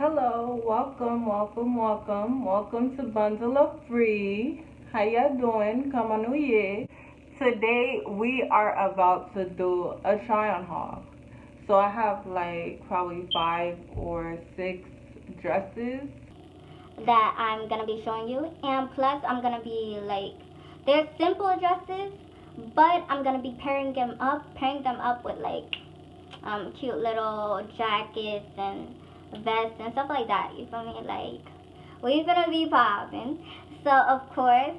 Hello, welcome to Bundle of Free. How ya doing? Come on, yeah. Today we are about to do a try on haul. So I have like probably 5 or 6 dresses that I'm gonna be showing you, and plus I'm gonna be like, they're simple dresses, but I'm gonna be pairing them up with like cute little jackets and vests and stuff like that. You feel me? Like, we're gonna be popping. So of course,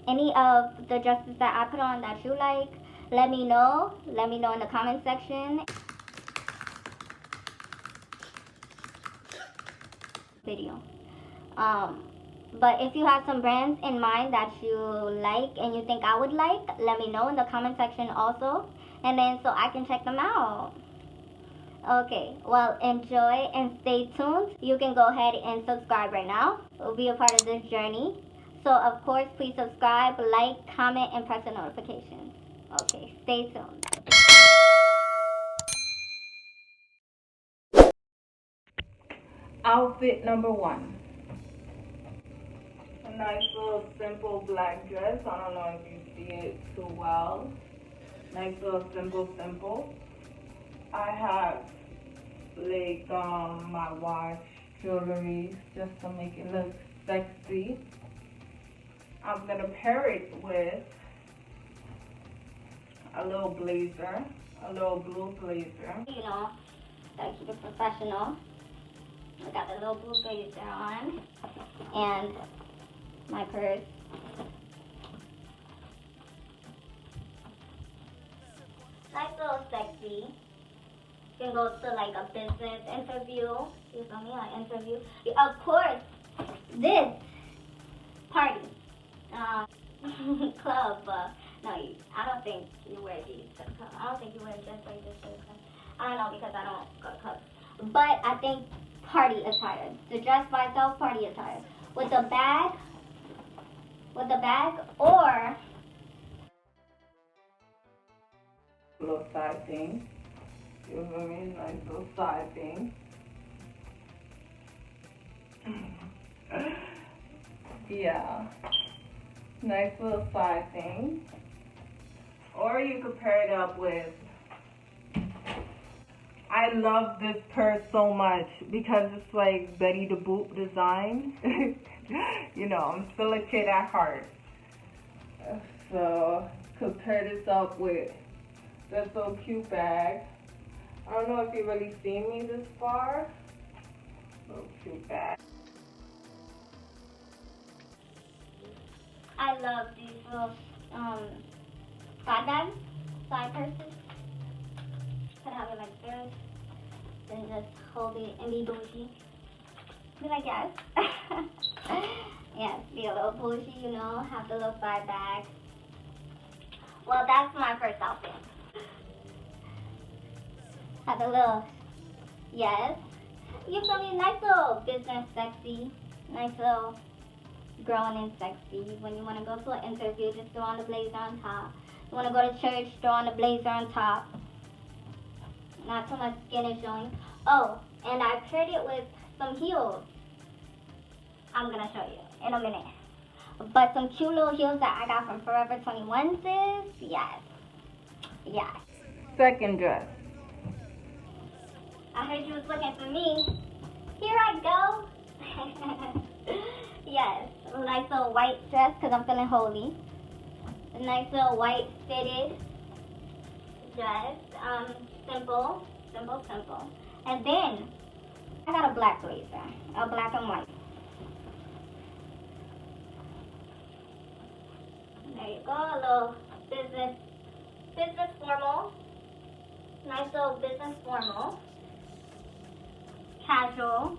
any of the dresses that I put on that you like, let me know. Let me know in the comment section. Video. But if you have some brands in mind that you like and you think I would like, let me know in the comment section also, and then so I can check them out. Okay, well, enjoy and stay tuned. You can go ahead and subscribe right now. It will be a part of this journey. So of course, please subscribe, like, comment, and press the notifications. Okay, stay tuned. Outfit number 1. A nice little simple black dress. I don't know if you see it too well. Nice little simple. I have like my watch, jewelry, just to make it look sexy. I'm gonna pair it with a little blazer, a little blue blazer. You know, gotta keep it professional. I got the little blue blazer on and my purse. Nice little sexy. You can go to like a business interview. You feel me? An interview. Of course, this party, club. No, I don't think you wear these to the club. I don't think you wear just like this to the club. I don't know because I don't go to clubs. But I think party attire. The dress by itself, party attire. With a bag, or Little side thing. You feel me? Nice little side thing. Yeah. Nice little side thing. Or you could pair it up with, I love this purse so much because it's like Betty the Boop design. You know, I'm still a kid at heart. So, could pair this up with this little cute bag. I don't know if you really seen me this far. Little cute bag. I love these little side bags, side purses. Could have it like this, then just hold it and be bougie. Be like, yes. Yes, be a little bougie, you know, have the little side bag. Well, that's my first outfit. Have a little, yes. You feel me? Nice little business sexy. Nice little grown and sexy. When you want to go to an interview, just throw on the blazer on top. You want to go to church, throw on the blazer on top. Not too much skin is showing. Oh, and I paired it with some heels. I'm going to show you in a minute. But some cute little heels that I got from Forever 21, sis. Yes. Yes. Second dress. I heard you was looking for me. Here I go. Yes. A nice little white dress because I'm feeling holy. A nice little white fitted dress. Simple. And then I got a black blazer. A black and white. There you go. A little business formal. Nice little business formal. Casual.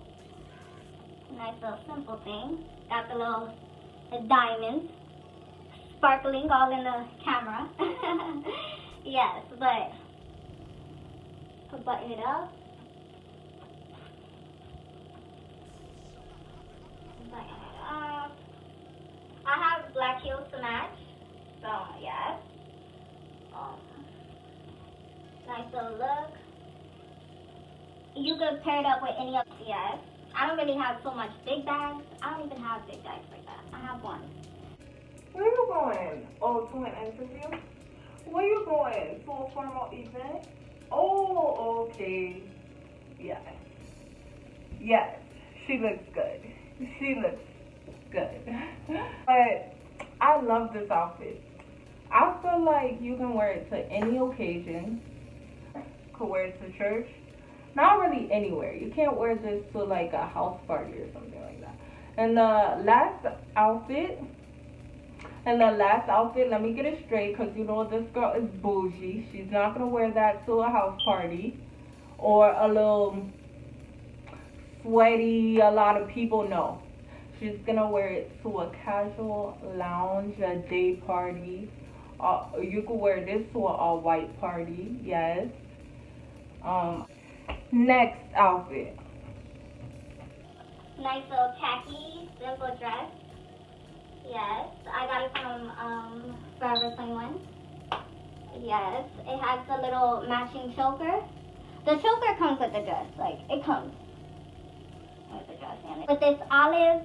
Nice little simple thing. Got the little diamonds sparkling all in the camera. Yes, but could button it up. Button it up. I have black heels to match. So yes. Nice little look. You could pair it up with any of, yes. I don't really have so much big bags. I don't even have big bags like that. I have one. Where you going? Oh, to an interview? Where you going? To a formal event? Oh, okay. Yes. Yes. She looks good. She looks good. But I love this outfit. I feel like you can wear it to any occasion. Could wear it to church. Not really anywhere. You can't wear this to like a house party or something like that. And the last outfit, let me get it straight, because you know this girl is bougie. She's not going to wear that to a house party or a little sweaty, a lot of people know. She's going to wear it to a casual lounge, a day party. You could wear this to an all-white party, yes. Next outfit. Nice little khaki, simple dress. Yes, I got it from Forever 21. Yes, it has the little matching choker. The choker comes with the dress, like it comes with the dress and with this olive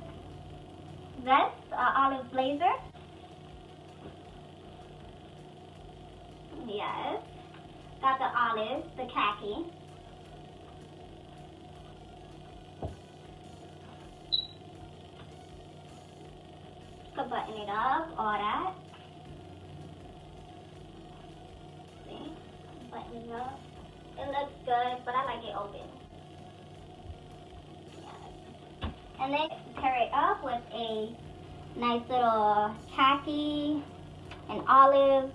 vest, olive blazer. Yes, got the olive, the khaki. Could button it up, all that. See, button it up. It looks good, but I like it open. Yes. And then pair it up with a nice little khaki and olive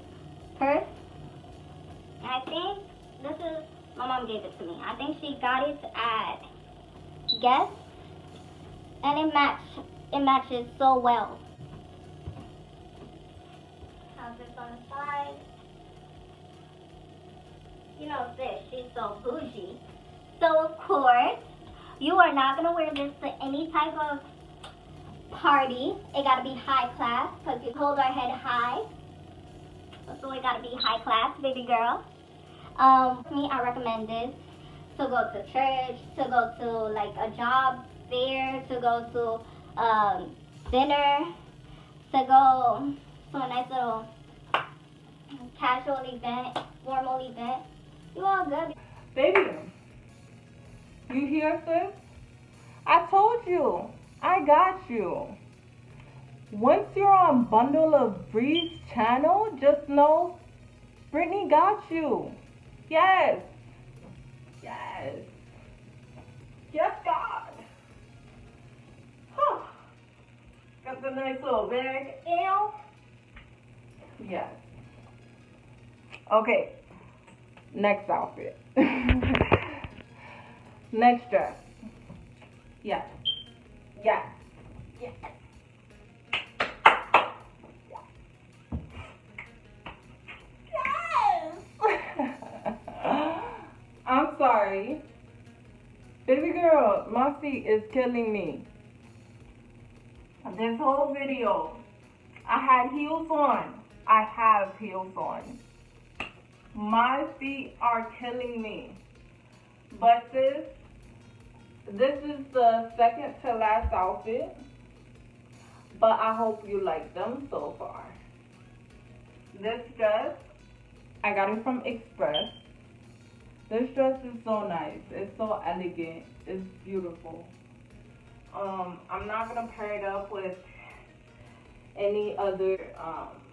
purse. And I think this is, my mom gave it to me. I think she got it at Guess, and it matches so well. How's this on the side? You know this, she's so bougie. So of course, you are not gonna wear this to any type of party. It gotta be high class, because you hold our head high. So it gotta be high class, baby girl. Me, I recommend this to go to church, to go to like a job fair, to go to dinner, to go to a nice little casual event, formal event. You all good. Baby, you hear sis? I told you. I got you. Once you're on Bundle of Breeze channel, just know Brittney got you. Yes. Yes. Yes, God. Huh. Got the nice little bag. Ew. Yes. Okay. Next outfit. Next dress. Yes. Yes. Yes. I'm sorry. Baby girl, my feet is killing me. This whole video, I had heels on. I have heels on. My feet are killing me. But this is the second to last outfit. But I hope you like them so far. This dress, I got it from Express. This dress is so nice. It's so elegant. It's beautiful. I'm not gonna pair it up with any other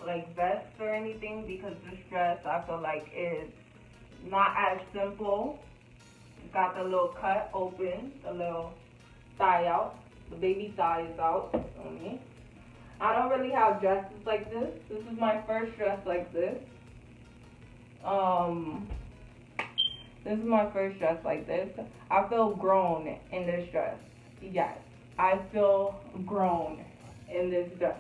like vests or anything, because this dress I feel like is not as simple. It's got the little cut open, the little thigh out. The baby thigh is out on me. I don't really have dresses like this. This is my first dress like this. This is my first dress like this. I feel grown in this dress. Yes, I feel grown in this dress.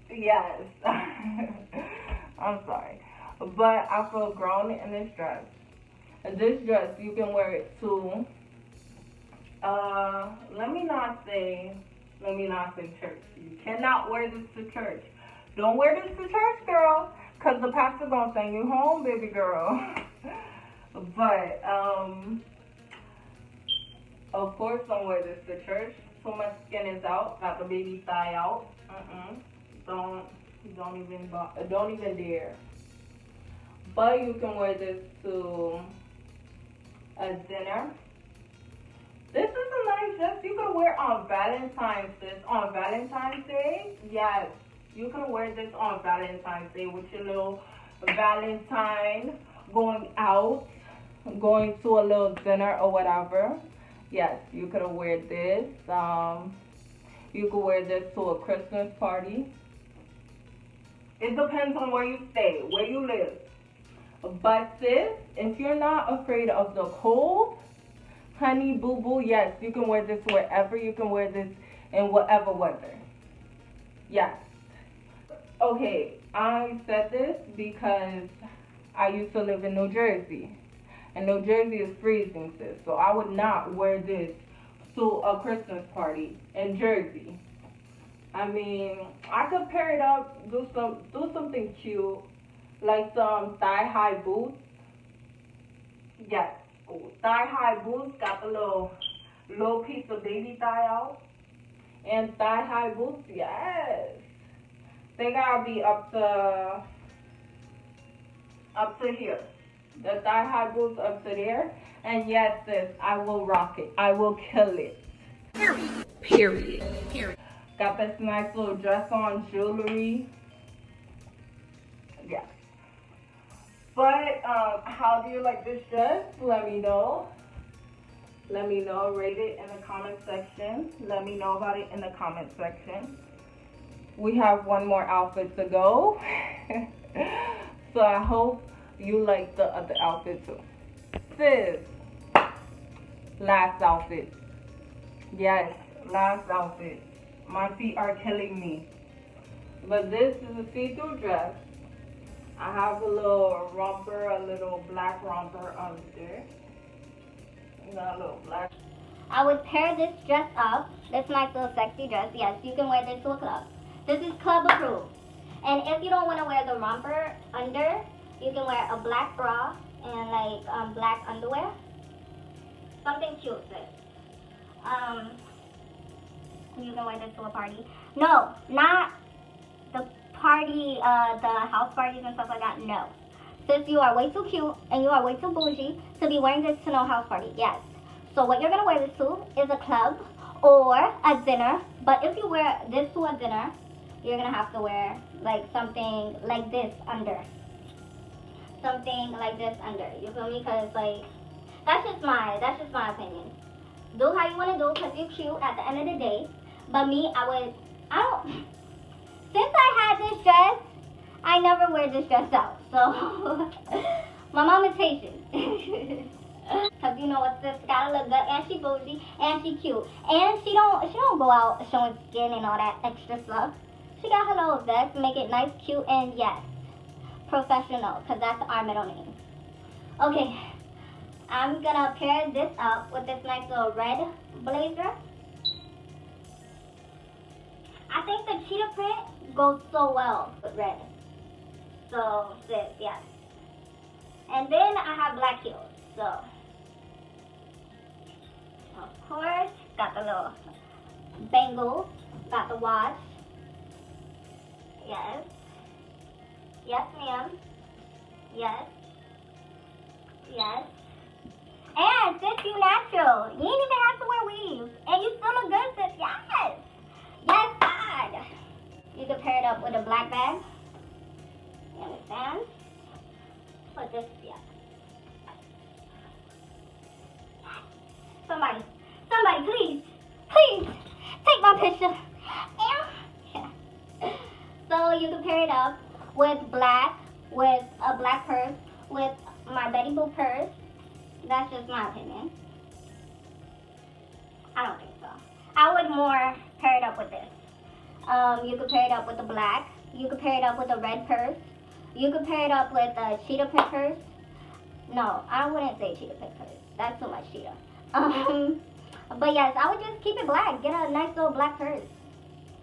Yes. I'm sorry. But I feel grown in this dress. And this dress, you can wear it to, let me not say church. You cannot wear this to church. Don't wear this to church, girl. Because the pastor gonna send you home, baby girl. But, of course, don't wear this to church. Too much skin is out. Got the baby thigh out. Don't even dare. But you can wear this to a dinner. This is a nice dress you can wear on Valentine's Day. On Valentine's Day, yes, you can wear this on Valentine's Day with your little Valentine, going out, going to a little dinner or whatever. Yes, you could wear this. You could wear this to a Christmas party. It depends on where you stay, where you live. But sis, if you're not afraid of the cold, honey boo boo, yes, you can wear this wherever. You can wear this in whatever weather. Yes. Okay, I said this because I used to live in New Jersey. And New Jersey is freezing, sis. So I would not wear this to a Christmas party in Jersey. I mean, I could pair it up, do something cute, like some thigh-high boots. Yes, thigh-high boots, got the little piece of baby thigh out. And thigh-high boots, yes. They gotta be up to here. The thigh-high boots up to there. And yes, sis, I will rock it. I will kill it. Period. Got this nice little dress on, jewelry. Yes. But how do you like this dress? Let me know. Let me know. Rate it in the comment section. Let me know about it in the comment section. We have one more outfit to go. So I hope you like the other outfit too. Sis, last outfit. Yes, last outfit. My feet are killing me. But this is a see-through dress. I have a little romper, a little black romper under there. Got a little black. I would pair this dress up, this nice little sexy dress. Yes, you can wear this to a club. This is club approved. And if you don't want to wear the romper under, you can wear a black bra and like black underwear. Something cute, sis. You can wear this to a party. No, not the party, the house parties and stuff like that. No. Sis, you are way too cute and you are way too bougie to be wearing this to no house party. Yes. So what you're going to wear this to is a club or a dinner. But if you wear this to a dinner, you're going to have to wear like something like this under. Something like this under. You feel me? Because like, that's just my opinion. Do how you want to do because you're cute at the end of the day. But me, since I had this dress, I never wear this dress out. So, my mom is Haitian. Cause you know what, sis, gotta look good, and she bougie, and she cute, and she don't go out showing skin and all that extra stuff. She got her little vest, make it nice, cute, and yes, professional, cause that's our middle name. Okay, I'm gonna pair this up with this nice little red blazer. I think the cheetah print goes so well with red. So, sis, yes. And then I have black heels. So, of course, got the little bangles, got the watch. Yes. Yes, ma'am. Yes. Yes. And sis, you natural. You ain't even have to wear weaves. And you still look good, sis. Yes. Yes, God. You can pair it up with a black bag. You understand? Put this, yeah. Somebody, please, take my picture. Yeah. So you can pair it up with black, with a black purse, with my Betty Boop purse. That's just my opinion. I don't think so. I would more pair it up with this. You could pair it up with the black. You could pair it up with a red purse. You could pair it up with a cheetah print purse. No, I wouldn't say cheetah print purse. That's too much cheetah. But yes, I would just keep it black. Get a nice little black purse.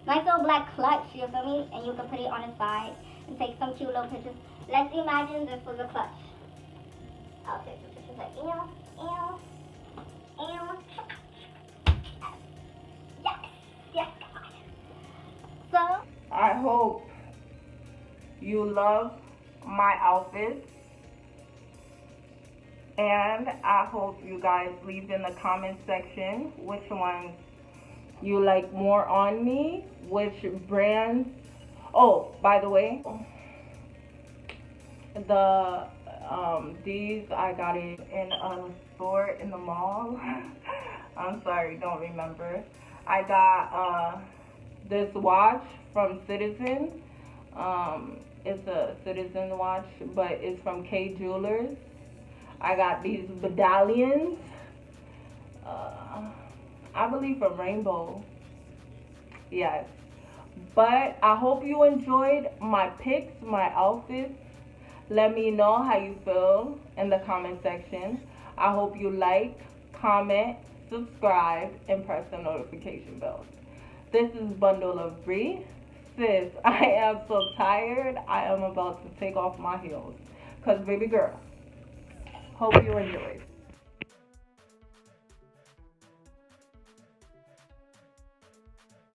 Nice little black clutch, you feel me? And you can put it on the side. and take some cute little pictures. Let's imagine this was a clutch. I'll take some pictures like, ew. Yes, God. So, I hope you love my outfits. And I hope you guys leave in the comment section which ones you like more on me, which brands. Oh, by the way, these I got it in a store in the mall. I'm sorry, don't remember. I got this watch from Citizen. It's a Citizen watch, but it's from K Jewelers. I got these medallions, I believe from Rainbow. Yes. But I hope you enjoyed my pics, my outfits. Let me know how you feel in the comment section. I hope you like, comment, subscribe, and press the notification bell. This is Bundle of Bree. Sis, I am so tired. I am about to take off my heels. Because, baby girl, hope you enjoyed.